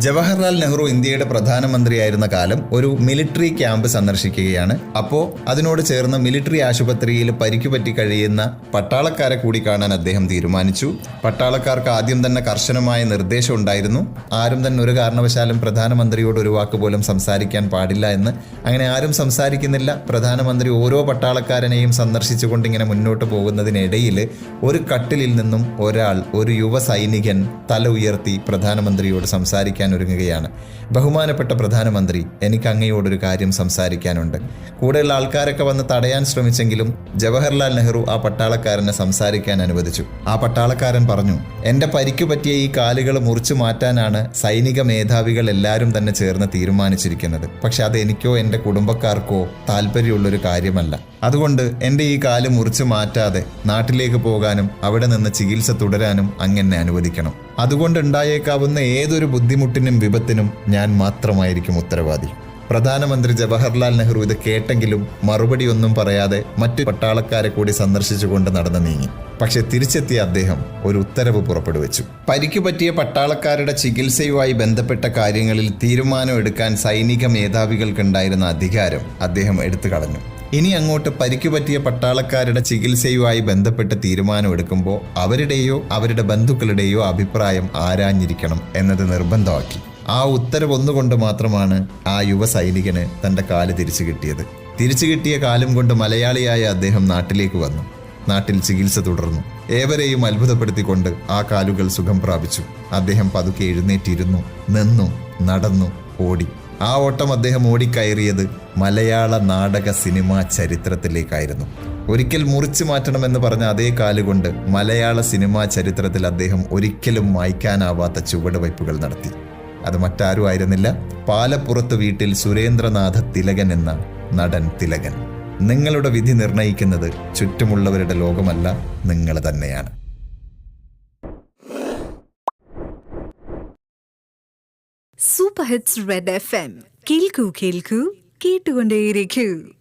ജവഹർലാൽ നെഹ്റു ഇന്ത്യയുടെ പ്രധാനമന്ത്രിയായിരുന്ന കാലം ഒരു മിലിറ്ററി ക്യാമ്പ് സന്ദർശിക്കുകയാണ്. അപ്പോൾ അതിനോട് ചേർന്ന് മിലിറ്ററി ആശുപത്രിയിൽ പരിക്കുപറ്റി കഴിയുന്ന പട്ടാളക്കാരെ കൂടി കാണാൻ അദ്ദേഹം തീരുമാനിച്ചു. പട്ടാളക്കാർക്ക് ആദ്യം തന്നെ കർശനമായ നിർദ്ദേശം ഉണ്ടായിരുന്നു. ആരും തന്നെ ഒരു കാരണവശാലും പ്രധാനമന്ത്രിയോട് ഒരു വാക്ക് പോലും സംസാരിക്കാൻ പാടില്ല എന്ന്. അങ്ങനെ ആരും സംസാരിക്കുന്നില്ല. പ്രധാനമന്ത്രി ഓരോ പട്ടാളക്കാരനെയും സന്ദർശിച്ചുകൊണ്ട് ഇങ്ങനെ മുന്നോട്ട് പോകുന്നതിനിടയിൽ ഒരു കട്ടിലിൽ നിന്നും ഒരു യുവ സൈനികൻ തല ഉയർത്തി പ്രധാനമന്ത്രിയോട് സംസാരിക്കാൻ ഒരുങ്ങുകയാണ്. ബഹുമാനപ്പെട്ട പ്രധാനമന്ത്രി, എനിക്ക് അങ്ങയോടൊരു കാര്യം സംസാരിക്കാനുണ്ട്. കൂടെയുള്ള ആൾക്കാരൊക്കെ വന്ന് തടയാൻ ശ്രമിച്ചെങ്കിലും ജവഹർലാൽ നെഹ്റു ആ പട്ടാളക്കാരനെ സംസാരിക്കാൻ അനുവദിച്ചു. ആ പട്ടാളക്കാരൻ പറഞ്ഞു, എൻ്റെ പരിക്കു പറ്റിയ ഈ കാലുകൾ മുറിച്ചു മാറ്റാനാണ് സൈനിക മേധാവികൾ എല്ലാവരും തന്നെ ചേർന്ന് തീരുമാനിച്ചിരിക്കുന്നത്. പക്ഷെ അത് എനിക്കോ എൻ്റെ കുടുംബക്കാർക്കോ താല്പര്യമുള്ളൊരു കാര്യമല്ല. അതുകൊണ്ട് എൻ്റെ ഈ കാല് മുറിച്ചു മാറ്റാതെ നാട്ടിലേക്ക് പോകാനും അവിടെ നിന്ന് ചികിത്സ തുടരാനും അങ്ങനെ അനുവദിക്കണം. അതുകൊണ്ടുണ്ടായേക്കാവുന്ന ഏതൊരു ബുദ്ധിമുട്ടിനും വിപത്തിനും ഞാൻ മാത്രമായിരിക്കും ഉത്തരവാദി. പ്രധാനമന്ത്രി ജവഹർലാൽ നെഹ്റു ഇത് കേട്ടെങ്കിലും മറുപടി ഒന്നും പറയാതെ മറ്റു പട്ടാളക്കാരെ കൂടി സന്ദർശിച്ചുകൊണ്ട് നടന്നു നീങ്ങി. പക്ഷെ തിരിച്ചെത്തിയ അദ്ദേഹം ഒരു ഉത്തരവ് പുറപ്പെടുവിച്ചു. പരിക്കു പറ്റിയ പട്ടാളക്കാരുടെ ചികിത്സയുമായി ബന്ധപ്പെട്ട കാര്യങ്ങളിൽ തീരുമാനം എടുക്കാൻ സൈനിക മേധാവികൾക്കുണ്ടായിരുന്ന അധികാരം അദ്ദേഹം എടുത്തു കളഞ്ഞു. ഇനി അങ്ങോട്ട് പരിക്കു പറ്റിയ പട്ടാളക്കാരുടെ ചികിത്സയുമായി ബന്ധപ്പെട്ട് തീരുമാനമെടുക്കുമ്പോൾ അവരുടെയോ അവരുടെ ബന്ധുക്കളുടെയോ അഭിപ്രായം ആരാഞ്ഞിരിക്കണം എന്നത് നിർബന്ധമാക്കി. ആ ഉത്തരവ് ഒന്നുകൊണ്ട് മാത്രമാണ് ആ യുവ സൈനികന് തൻ്റെ കാല് തിരിച്ചു കിട്ടിയത്. തിരിച്ചു കിട്ടിയ കാലം കൊണ്ട് മലയാളിയായ അദ്ദേഹം നാട്ടിലേക്ക് വന്നു. നാട്ടിൽ ചികിത്സ തുടർന്നു. ഏവരെയും അത്ഭുതപ്പെടുത്തിക്കൊണ്ട് ആ കാലുകൾ സുഖം പ്രാപിച്ചു. അദ്ദേഹം പതുക്കെ എഴുന്നേറ്റിരുന്നു, നിന്നു, നടന്നു, ഓടി. ആ ഓട്ടം അദ്ദേഹം ഓടിക്കയറിയത് മലയാള നാടക സിനിമാ ചരിത്രത്തിലേക്കായിരുന്നു. ഒരിക്കൽ മുറിച്ചു മാറ്റണമെന്ന് പറഞ്ഞ അതേ കാലുകൊണ്ട് മലയാള സിനിമാ ചരിത്രത്തിൽ അദ്ദേഹം ഒരിക്കലും മായ്ക്കാനാവാത്ത ചുവടുവയ്പ്പുകൾ നടത്തി. അത് മറ്റാരും ആയിരുന്നില്ല, പാലപ്പുറത്ത് വീട്ടിൽ സുരേന്ദ്രനാഥ തിലകൻ എന്ന നടൻ തിലകൻ. നിങ്ങളുടെ വിധി നിർണയിക്കുന്നത് ചുറ്റുമുള്ളവരുടെ ലോകമല്ല, നിങ്ങൾ തന്നെയാണ്. Super hits red FM. കേൾക്കൂ കേൾക്കൂ, കേട്ടുകൊണ്ടേയിരിക്കൂ.